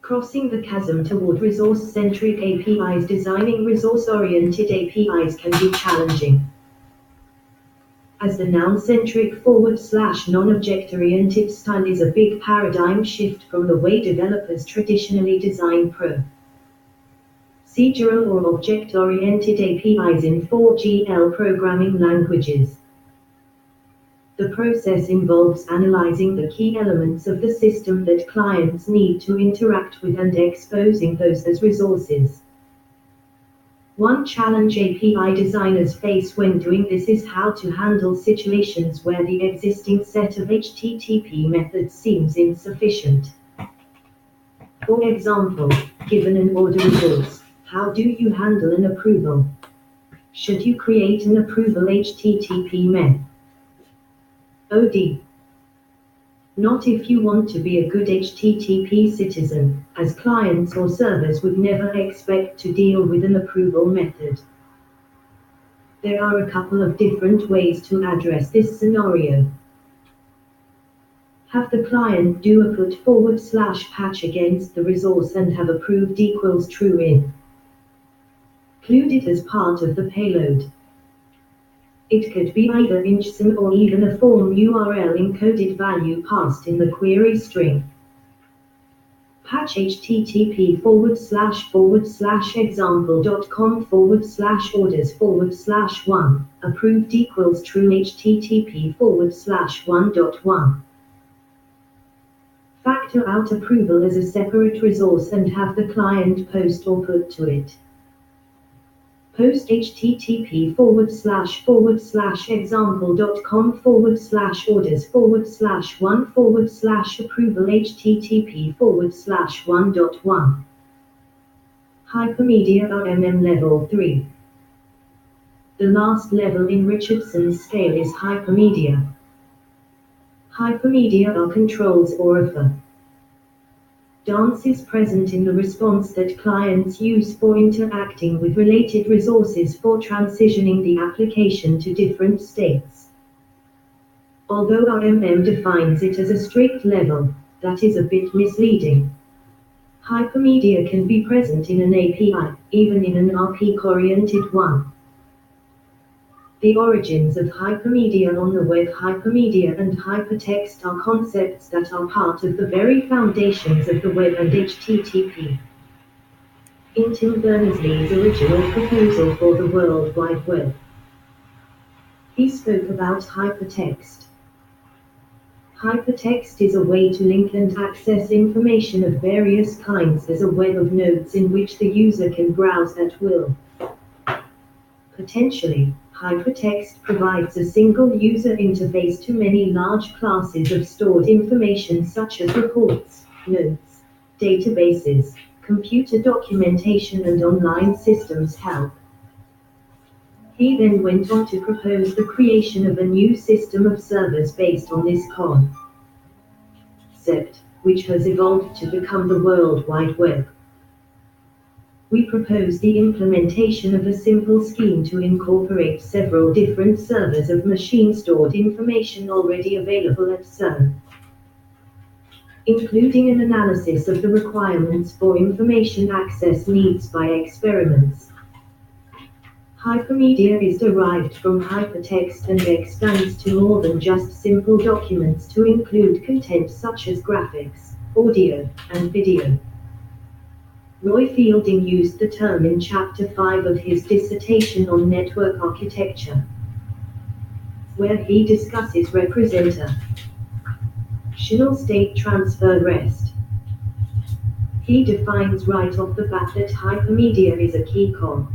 Crossing the chasm toward resource-centric APIs. Designing resource-oriented APIs can be challenging, as the noun-centric /non-object-oriented style is a big paradigm shift from the way developers traditionally design procedural or object-oriented APIs in 4GL programming languages. The process involves analyzing the key elements of the system that clients need to interact with and exposing those as resources. One challenge API designers face when doing this is how to handle situations where the existing set of HTTP methods seems insufficient. For example, given an order resource, how do you handle an approval? Should you create an approval HTTP method? OD. Not if you want to be a good HTTP citizen, as clients or servers would never expect to deal with an approval method. There are a couple of different ways to address this scenario. Have the client do a put /patch against the resource and have approved equals true in. Include it as part of the payload. It could be either JSON or even a form URL encoded value passed in the query string. Patch http:/example.com/orders/1 approved equals true http:/1.1. Factor out approval as a separate resource and have the client post or put to it. Post http:/example.com/orders/1/approval http:/1.1. Hypermedia RMM Level 3. The last level in Richardson's scale is hypermedia. Hypermedia are controls or a dance is present in the response that clients use for interacting with related resources for transitioning the application to different states. Although RMM defines it as a strict level, that is a bit misleading. Hypermedia can be present in an API, even in an RPC-oriented one. The origins of hypermedia on the web. Hypermedia and hypertext are concepts that are part of the very foundations of the web and HTTP. In Tim Berners-Lee's original proposal for the World Wide Web, he spoke about hypertext. Hypertext is a way to link and access information of various kinds as a web of nodes in which the user can browse at will. Potentially, hypertext provides a single user interface to many large classes of stored information such as reports, notes, databases, computer documentation and online systems help. He then went on to propose the creation of a new system of servers based on this concept, which has evolved to become the World Wide Web. We propose the implementation of a simple scheme to incorporate several different servers of machine-stored information already available at CERN, including an analysis of the requirements for information access needs by experiments. Hypermedia is derived from hypertext and extends to more than just simple documents to include content such as graphics, audio, and video. Roy Fielding used the term in Chapter 5 of his dissertation on network architecture, where he discusses representational state transfer REST. He defines right off the bat that hypermedia is a key component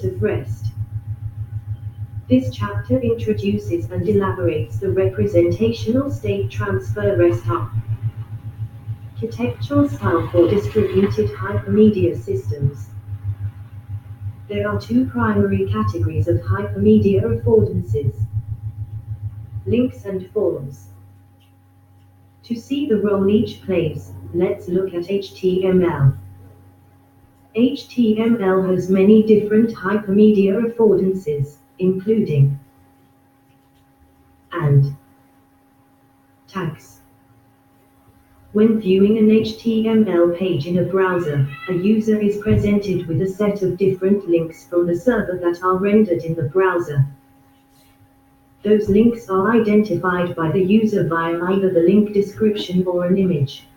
of REST. This chapter introduces and elaborates the representational state transfer REST architectural style for distributed hypermedia systems. There are two primary categories of hypermedia affordances: links and forms. To see the role each plays, let's look at HTML. HTML has many different hypermedia affordances, including and tags, When viewing an HTML page in a browser, a user is presented with a set of different links from the server that are rendered in the browser. Those links are identified by the user via either the link description or an image.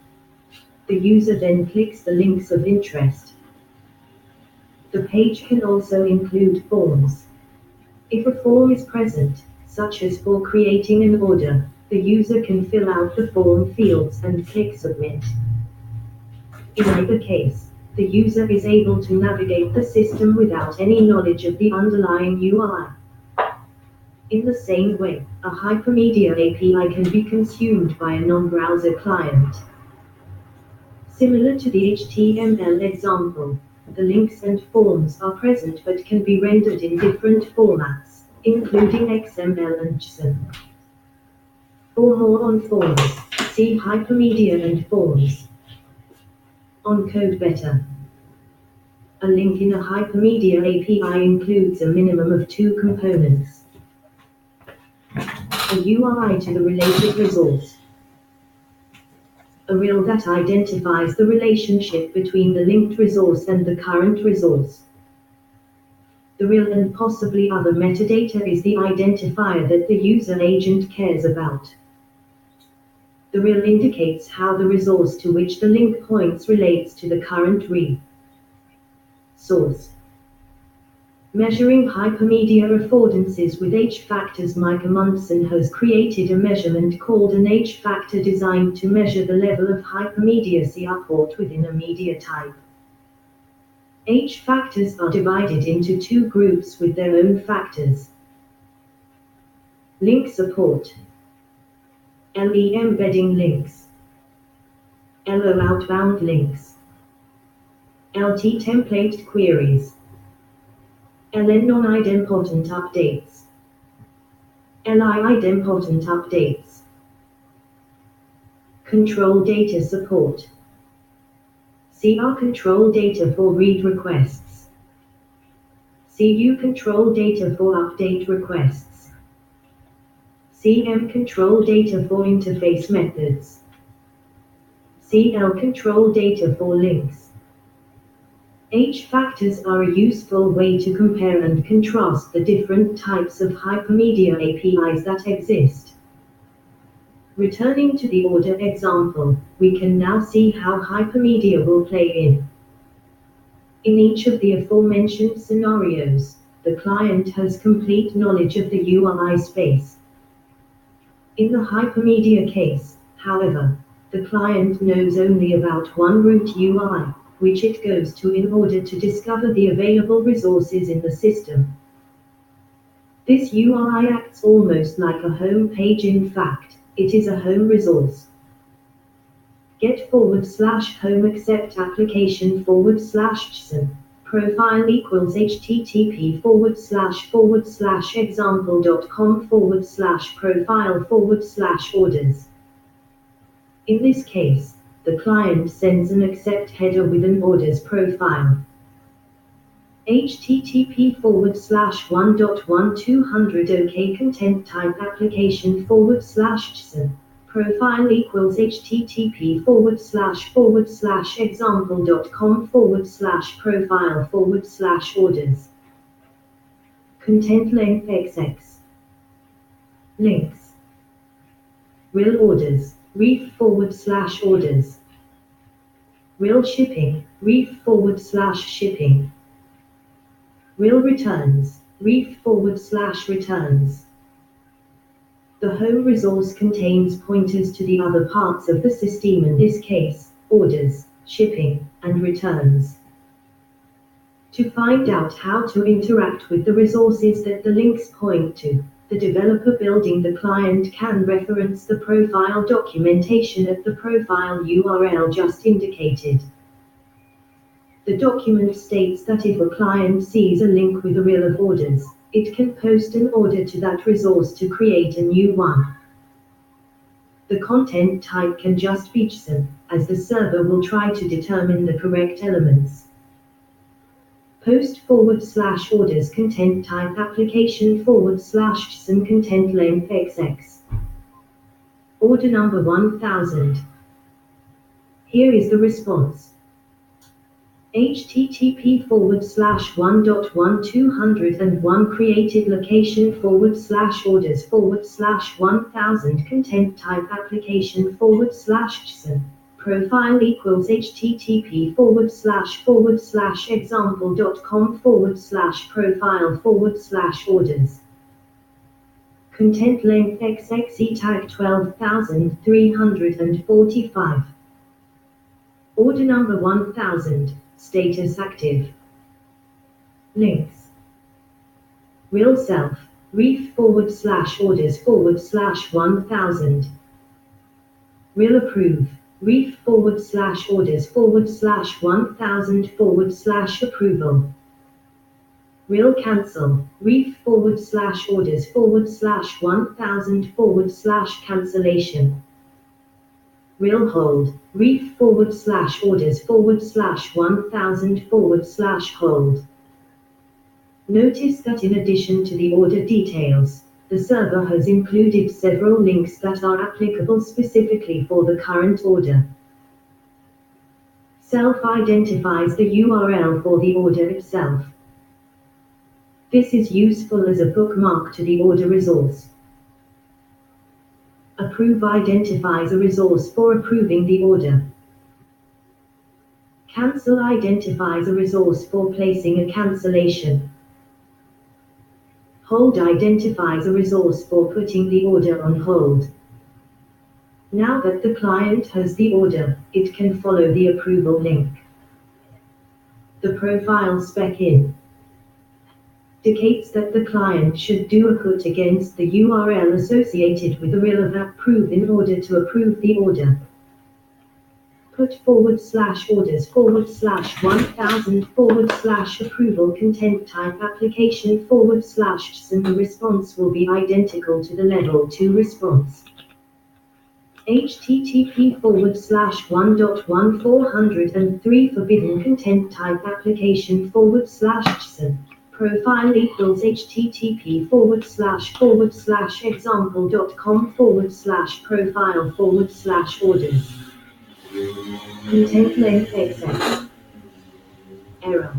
The user then clicks the links of interest. The page can also include forms. If a form is present, such as for creating an order, the user can fill out the form fields and click Submit. In either case, the user is able to navigate the system without any knowledge of the underlying UI. In the same way, a hypermedia API can be consumed by a non-browser client. Similar to the HTML example, the links and forms are present but can be rendered in different formats, including XML and JSON. For more on forms, see Hypermedia and Forms. On Code Better. A link in a Hypermedia API includes a minimum of 2 components. A URI to the related resource. A rel that identifies the relationship between the linked resource and the current resource. The rel and possibly other metadata is the identifier that the user agent cares about. The rel indicates how the resource to which the link points relates to the current source. Measuring hypermedia affordances with H-factors. Mike Amundsen has created a measurement called an H-factor designed to measure the level of hypermediacy support within a media type. H-factors are divided into 2 groups with their own factors. Link support. LE embedding links. LO outbound links. LT template queries. LN non-idempotent updates. LI idempotent updates. Control data support. CR control data for read requests. CU control data for update requests. CM control data for interface methods. CL control data for links. H-factors are a useful way to compare and contrast the different types of hypermedia APIs that exist. Returning to the order example, we can now see how hypermedia will play in. In each of the aforementioned scenarios, the client has complete knowledge of the UI space. In the hypermedia case, however, the client knows only about one root UI, which it goes to in order to discover the available resources in the system. This UI acts almost like a home page. In fact, it is a home resource. Get/home accept application /JSON. Profile equals http:/example.com/profile/orders. In this case, the client sends an accept header with an orders profile. http:/1.1200 OK content type application /JSON. Profile equals http:/example.com/profile/orders. Content length XX. Links. Rel orders, ref/orders. Rel shipping, ref/shipping. Rel returns, ref/returns. The home resource contains pointers to the other parts of the system, in this case, orders, shipping, and returns. To find out how to interact with the resources that the links point to, the developer building the client can reference the profile documentation at the profile URL just indicated. The document states that if a client sees a link with a rel of orders, it can post an order to that resource to create a new one. The content type can just be JSON, as the server will try to determine the correct elements. Post/orders content type application /JSON content length XX. Order number 1000. Here is the response. http://1.1201 created location/orders/1000 content type application/JSON profile equals http://example.com/profile/orders content length xxe tag 12345 order number 1000 status active links real self ref/orders/1000 real approve ref/orders/1000/approval real cancel ref/orders/1000/cancellation real hold ref/orders/1000/hold. Notice that in addition to the order details, the server has included several links that are applicable specifically for the current order. Self identifies the URL for the order itself. This is useful as a bookmark to the order resource. Approve identifies a resource for approving the order. Cancel identifies a resource for placing a cancellation. Hold identifies a resource for putting the order on hold. Now that the client has the order, it can follow the approval link. The profile spec indicates that the client should do a put against the URL associated with the rel of approve in order to approve the order. Put/orders/1000/approval content type application/JSON. The response will be identical to the level 2 response. http://1.1403 forbidden content type application/JSON. Profile equals http://example.com/profile/orders. Content length XX. Error.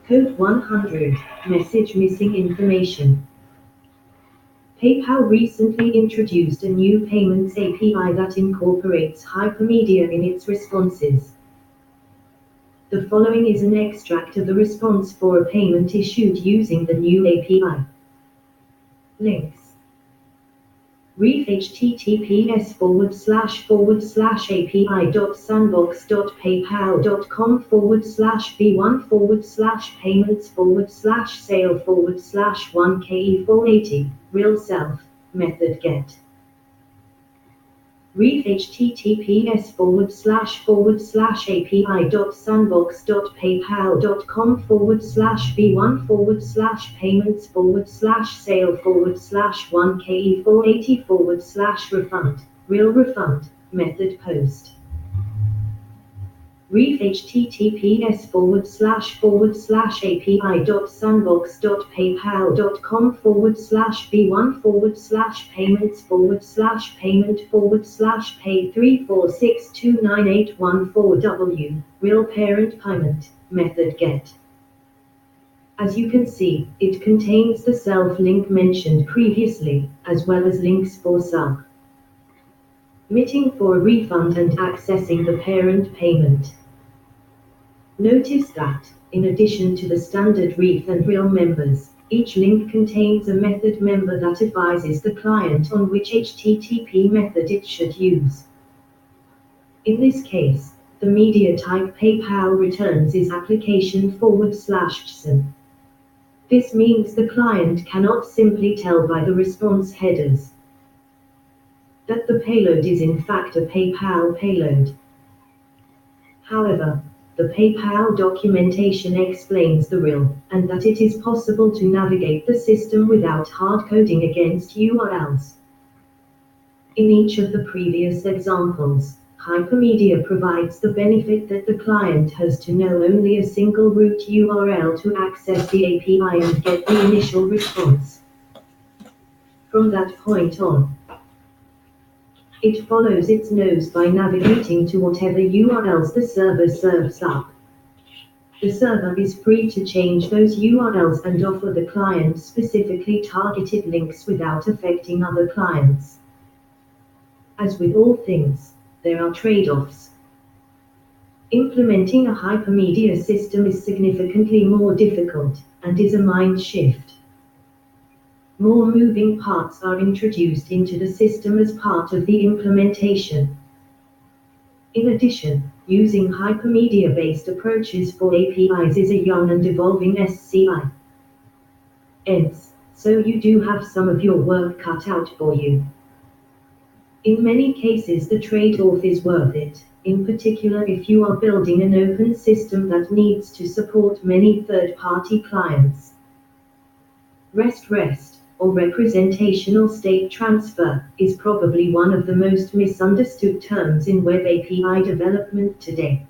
Code 100. Message missing information. PayPal recently introduced a new payments API that incorporates hypermedia in its responses. The following is an extract of the response for a payment issued using the new API. Links. Ref https://api.sandbox.paypal.com/b1/sale/1ke480 real self method get Ref https://payments.paypal.com/b1/sale/1ke480 real refund method post Ref https://api.sandbox.paypal.com/b1/payment/pay34629814W real parent payment method get. As you can see, it contains the self link mentioned previously, as well as links for submitting for a refund and accessing the parent payment. Notice that, in addition to the standard ref and real members, each link contains a method member that advises the client on which HTTP method it should use. In this case, the media type PayPal returns is application/JSON. This means the client cannot simply tell by the response headers that the payload is in fact a PayPal payload. However, the PayPal documentation explains the real, and that it is possible to navigate the system without hard coding against URLs. In each of the previous examples, hypermedia provides the benefit that the client has to know only a single root URL to access the API and get the initial response. From that point on, It follows its nose by navigating to whatever URLs the server serves up. The server is free to change those URLs and offer the client specifically targeted links without affecting other clients. As with all things, there are trade-offs. Implementing a hypermedia system is significantly more difficult, and is a mind shift. More moving parts are introduced into the system as part of the implementation. In addition, using hypermedia-based approaches for APIs is a young and evolving SCI. So you do have some of your work cut out for you. In many cases the trade-off is worth it, in particular if you are building an open system that needs to support many third-party clients. REST, or representational state transfer, is probably one of the most misunderstood terms in web API development today.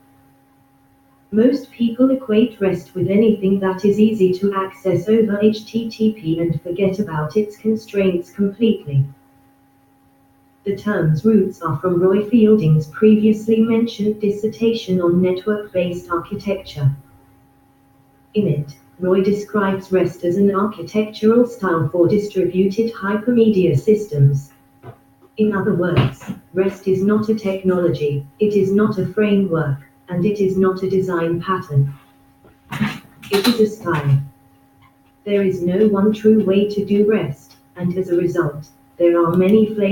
Most people equate REST with anything that is easy to access over HTTP and forget about its constraints completely. The term's roots are from Roy Fielding's previously mentioned dissertation on network-based architecture. In it, Roy describes REST as an architectural style for distributed hypermedia systems. In other words, REST is not a technology, it is not a framework, and it is not a design pattern. It is a style. There is no one true way to do REST, and as a result, there are many flavors.